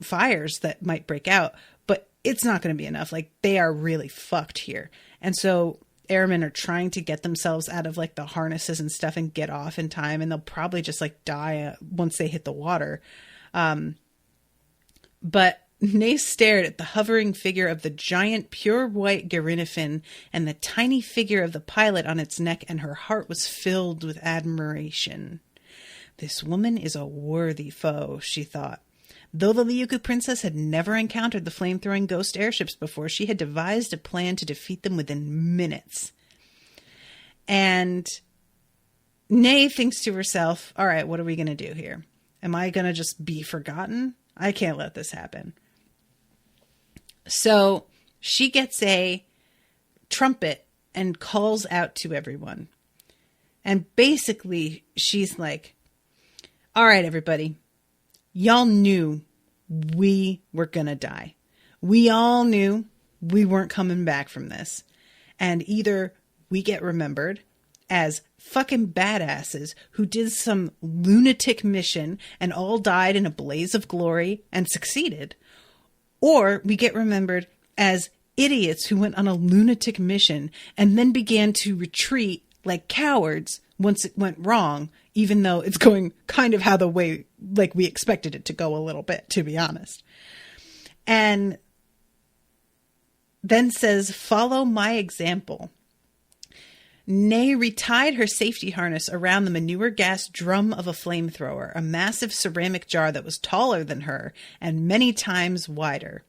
fires that might break out, but it's not going to be enough. Like, they are really fucked here. And so airmen are trying to get themselves out of, like, the harnesses and stuff and get off in time, and they'll probably just, like, die once they hit the water. But Ney stared at the hovering figure of the giant pure white Gerinifin and the tiny figure of the pilot on its neck, and her heart was filled with admiration. This woman is a worthy foe, she thought. Though the Ryukyu princess had never encountered the flame-throwing ghost airships before, she had devised a plan to defeat them within minutes. And Ney thinks to herself, all right, what are we going to do here? Am I going to just be forgotten? I can't let this happen. So she gets a trumpet and calls out to everyone. And basically she's like, all right, everybody, y'all knew we were going to die. We all knew we weren't coming back from this. And either we get remembered as fucking badasses who did some lunatic mission and all died in a blaze of glory and succeeded, or we get remembered as idiots who went on a lunatic mission and then began to retreat like cowards once it went wrong, even though it's going kind of how the way, like, we expected it to go a little bit, to be honest. And then says, follow my example. Ney retied her safety harness around the manure gas drum of a flamethrower, a massive ceramic jar that was taller than her and many times wider.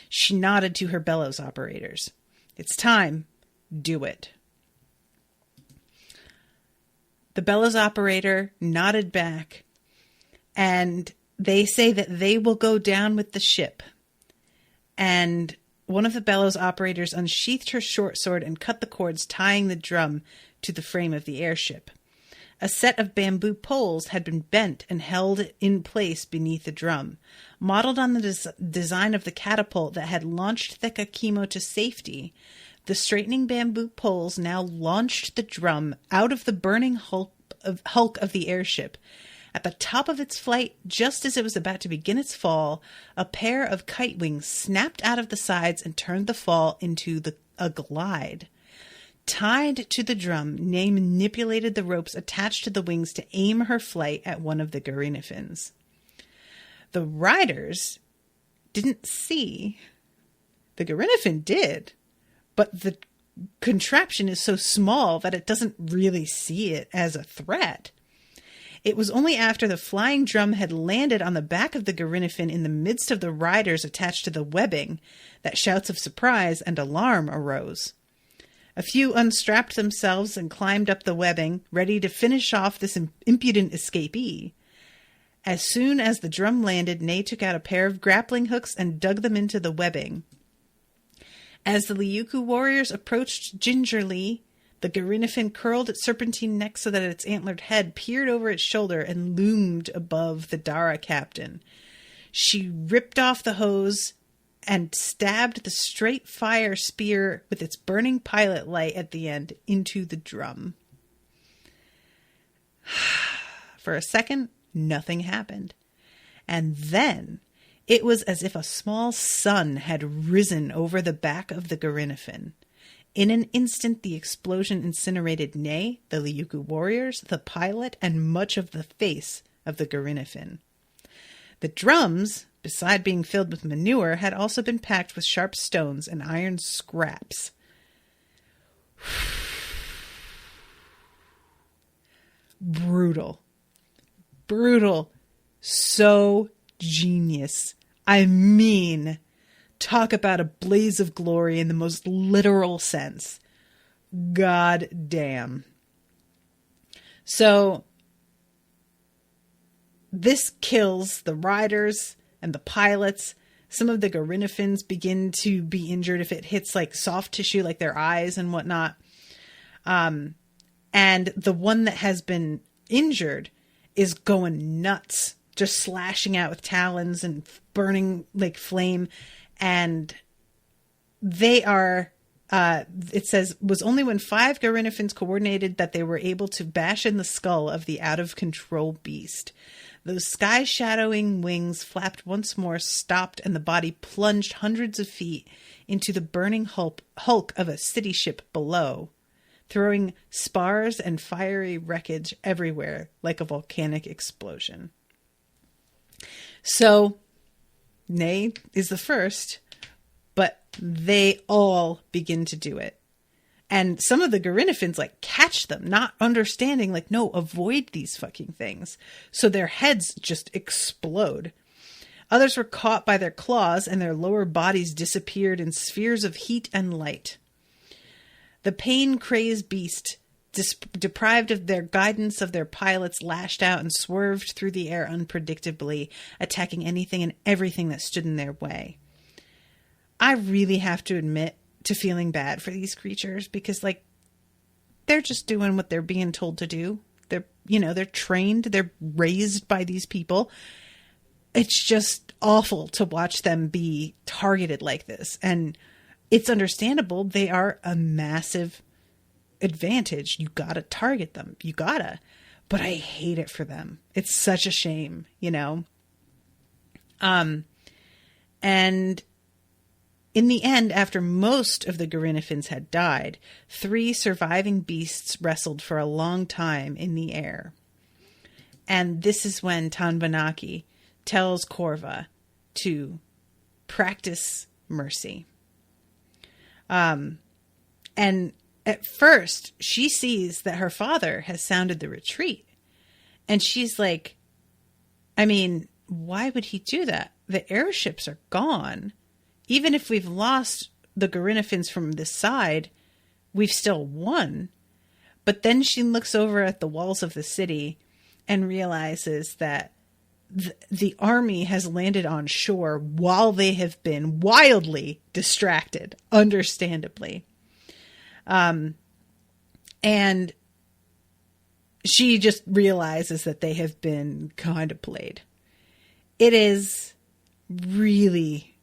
She nodded to her bellows operators. It's time. Do it. The bellows operator nodded back, and they say that they will go down with the ship. And one of the bellows operators unsheathed her short sword and cut the cords tying the drum to the frame of the airship. A set of bamboo poles had been bent and held in place beneath the drum. Modeled on the design of the catapult that had launched the Kakimo to safety, the straightening bamboo poles now launched the drum out of the burning hulk of the airship. At the top of its flight, just as it was about to begin its fall, a pair of kite wings snapped out of the sides and turned the fall into a glide. Tied to the drum, Ney manipulated the ropes attached to the wings to aim her flight at one of the Garinafins. The riders didn't see. The Garinafin did, but the contraption is so small that it doesn't really see it as a threat. It was only after the flying drum had landed on the back of the Garinafin in the midst of the riders attached to the webbing that shouts of surprise and alarm arose. A few unstrapped themselves and climbed up the webbing, ready to finish off this impudent escapee. As soon as the drum landed, Ney took out a pair of grappling hooks and dug them into the webbing. As the Liuku warriors approached gingerly, the Garinafin curled its serpentine neck so that its antlered head peered over its shoulder and loomed above the Dara captain. She ripped off the hose and stabbed the straight fire spear with its burning pilot light at the end into the drum. For a second, nothing happened. And then it was as if a small sun had risen over the back of the Garinafin. In an instant, the explosion incinerated Ney, the Liuku warriors, the pilot, and much of the face of the Garinafin. The drums, beside being filled with manure, had also been packed with sharp stones and iron scraps. Brutal. Brutal. So genius. I mean, talk about a blaze of glory in the most literal sense. God damn. So, this kills the riders and the pilots. Some of the Garinafins begin to be injured if it hits like soft tissue, like their eyes and whatnot. And the one that has been injured is going nuts, just slashing out with talons and burning like flame. And they are, it says, was only when 5 Garinafins coordinated that they were able to bash in the skull of the out-of-control beast. Those sky-shadowing wings flapped once more, stopped, and the body plunged hundreds of feet into the burning hulk of a city ship below, throwing spars and fiery wreckage everywhere like a volcanic explosion. So, Ney is the first, but they all begin to do it. And some of the Garinafins like catch them, not understanding, like, no, avoid these fucking things. So their heads just explode. Others were caught by their claws and their lower bodies disappeared in spheres of heat and light. The pain-crazed beast, deprived of their guidance of their pilots, lashed out and swerved through the air unpredictably, attacking anything and everything that stood in their way. I really have to admit to feeling bad for these creatures because, like, they're just doing what they're being told to do. They're trained, they're raised by these people. It's just awful to watch them be targeted like this. And it's understandable. They are a massive advantage. You gotta target them. You gotta. But I hate it for them. It's such a shame, you know? And in the end, after most of the Garinafins had died, 3 surviving beasts wrestled for a long time in the air. And this is when Tanbanaki tells Korva to practice mercy. And at first, she sees that her father has sounded the retreat. And she's like, I mean, why would he do that? The airships are gone. Even if we've lost the Garinafins from this side, we've still won. But then she looks over at the walls of the city and realizes that the army has landed on shore while they have been wildly distracted, understandably. And she just realizes that they have been kind of played. It is really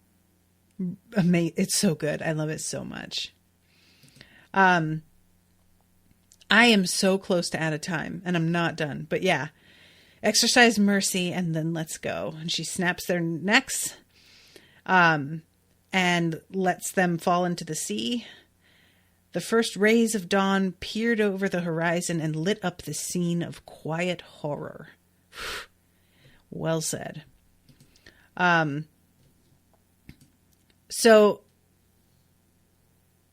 amazing. It's so good. I love it so much. I am so close to out of time, and I'm not done. But yeah, exercise mercy, and then let's go. And she snaps their necks, and lets them fall into the sea. The first rays of dawn peered over the horizon and lit up the scene of quiet horror. Well said. So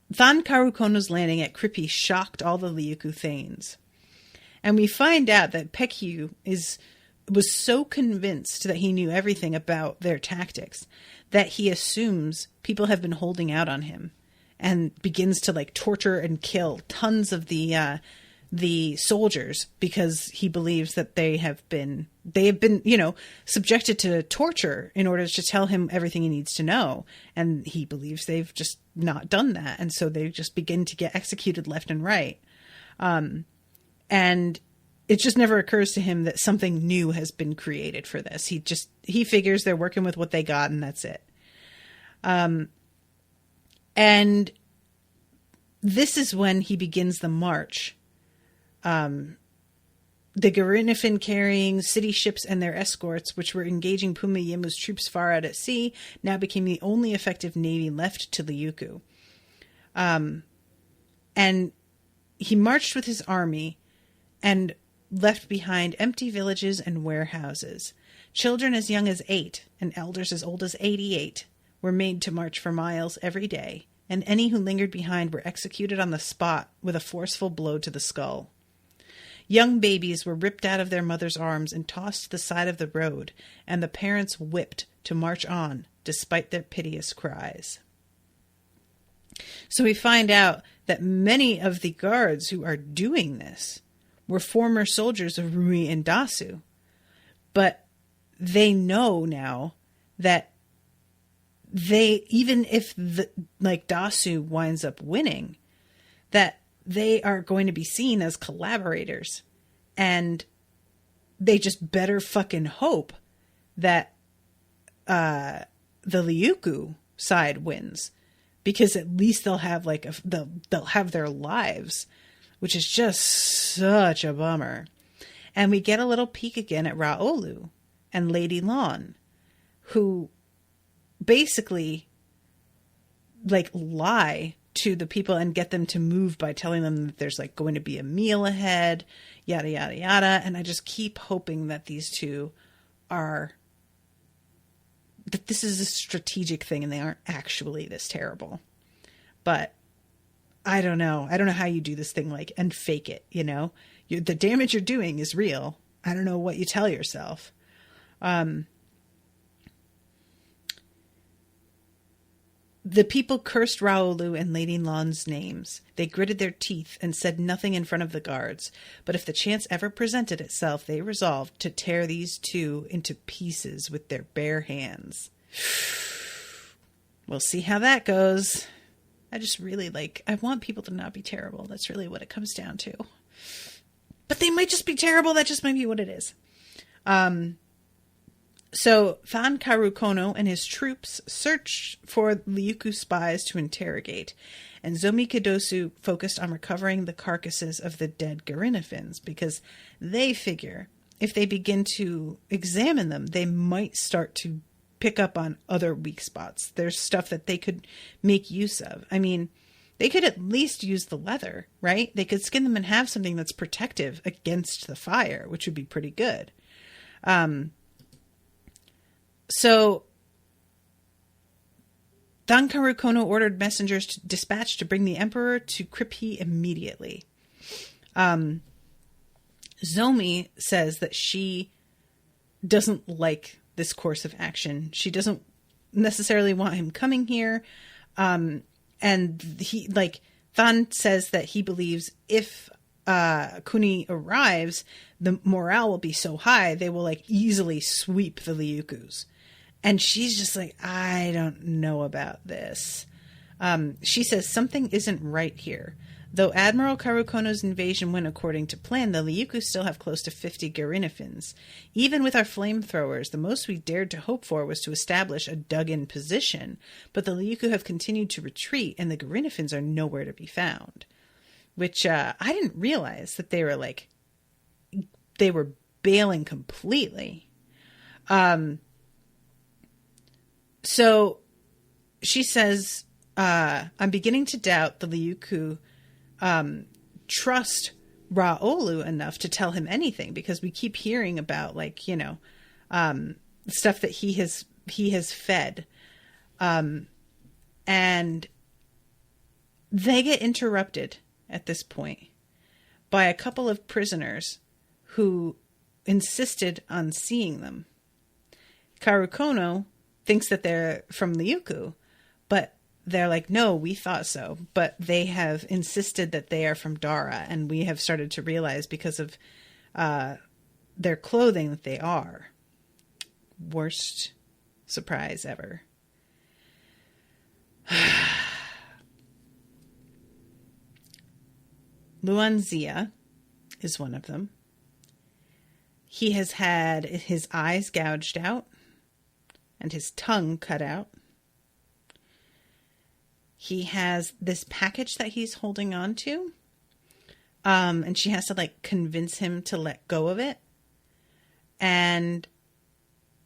Than Karukono's landing at Krippy shocked all the Liuku Thanes. And we find out that Pekyu was so convinced that he knew everything about their tactics that he assumes people have been holding out on him, and begins to like torture and kill tons of the soldiers, because he believes that they have been, you know, subjected to torture in order to tell him everything he needs to know. And he believes they've just not done that. And so they just begin to get executed left and right. And it just never occurs to him that something new has been created for this. He figures they're working with what they got, and that's it. And this is when he begins the march. The Garinafin carrying city ships and their escorts, which were engaging Puma Yemu's troops far out at sea, now became the only effective navy left to Liuku. And he marched with his army and left behind empty villages and warehouses. Children as young as 8 and elders as old as 88 were made to march for miles every day, and any who lingered behind were executed on the spot with a forceful blow to the skull. Young babies were ripped out of their mother's arms and tossed to the side of the road, and the parents whipped to march on, despite their piteous cries. So we find out that many of the guards who are doing this were former soldiers of Rui and Dasu. But they know now that even if Dasu winds up winning, that they are going to be seen as collaborators, and they just better fucking hope that the Liuku side wins, because at least they'll have they'll have their lives, which is just such a bummer. And we get a little peek again at Raolu and Lady Lon, who basically lie to the people and get them to move by telling them that there's going to be a meal ahead, yada, yada, yada. And I just keep hoping that these two that this is a strategic thing and they aren't actually this terrible. But I don't know. I don't know how you do this thing and fake it, you know? The damage you're doing is real. I don't know what you tell yourself. The people cursed Raolu and Lady Lon's names. They gritted their teeth and said nothing in front of the guards. But if the chance ever presented itself, they resolved to tear these two into pieces with their bare hands. We'll see how that goes. I just really I want people to not be terrible. That's really what it comes down to. But they might just be terrible. That just might be what it is. So Than Karukono and his troops searched for Liuku spies to interrogate, and Zomi Kidosu focused on recovering the carcasses of the dead Garinafins, because they figure if they begin to examine them, they might start to pick up on other weak spots. There's stuff that they could make use of. I mean, they could at least use the leather, right? They could skin them and have something that's protective against the fire, which would be pretty good. So Than Karukono ordered messengers to dispatch to bring the emperor to Krippy immediately. Zomi says that she doesn't like this course of action. She doesn't necessarily want him coming here. And he, Than says that he believes if Kuni arrives, the morale will be so high, they will like easily sweep the Ryukyus. And she's just like, I don't know about this. She says something isn't right here. Though Admiral Karukono's invasion went according to plan, the Ryukyus still have close to 50 Garinafins. Even with our flamethrowers, the most we dared to hope for was to establish a dug-in position. But the Ryukyu have continued to retreat, and the Garinafins are nowhere to be found. Which I didn't realize that they were bailing completely. So she says, I'm beginning to doubt the Ryukyu trust Raolu enough to tell him anything, because we keep hearing about stuff that he has fed. And they get interrupted at this point by a couple of prisoners who insisted on seeing them. Karukono thinks that they're from Ryukyu, but they're like, no, we thought so. But they have insisted that they are from Dara, and we have started to realize because of their clothing that they are. Worst surprise ever. Luanzia is one of them. He has had his eyes gouged out and his tongue cut out. He has this package that he's holding on to. And she has to like convince him to let go of it. And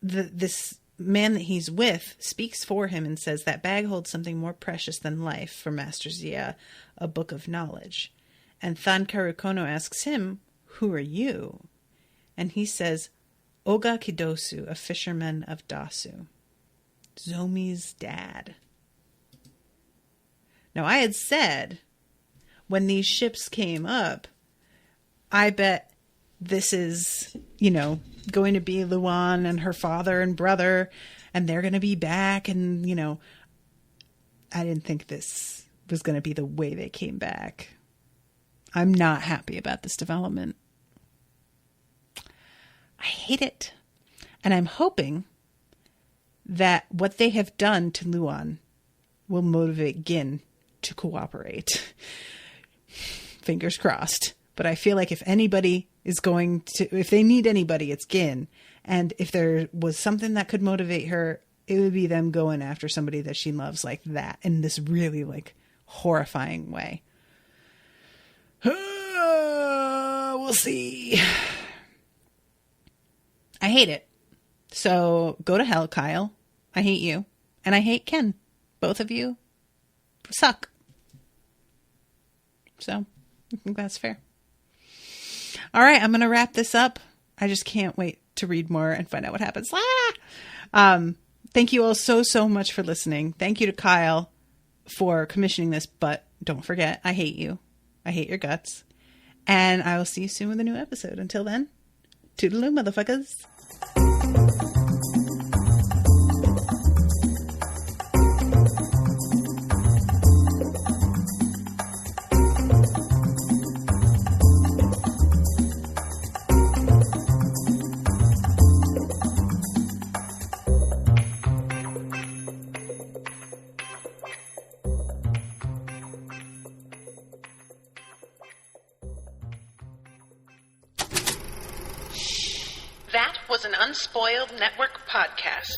this man that he's with speaks for him and says that bag holds something more precious than life for Master Zia, a book of knowledge. And Than Karukono asks him, who are you? And he says, Oga Kidosu, a fisherman of Dasu. Zomi's dad. Now, I had said, when these ships came up, I bet this is, going to be Luan and her father and brother, and they're going to be back. And, I didn't think this was going to be the way they came back. I'm not happy about this development. I hate it. And I'm hoping that what they have done to Luan will motivate Gin to cooperate. Fingers crossed. But I feel like if anybody is if they need anybody, it's Gin. And if there was something that could motivate her, it would be them going after somebody that she loves like that in this really like horrifying way. We'll see. I hate it. So go to hell, Kyle. I hate you. And I hate Ken. Both of you suck. So I think that's fair. All right, I'm going to wrap this up. I just can't wait to read more and find out what happens. Thank you all so much for listening. Thank you to Kyle for commissioning this, but don't forget, I hate you. I hate your guts. And I will see you soon with a new episode. Until then, toodaloo, motherfuckers. That was an Unspoiled Network podcast.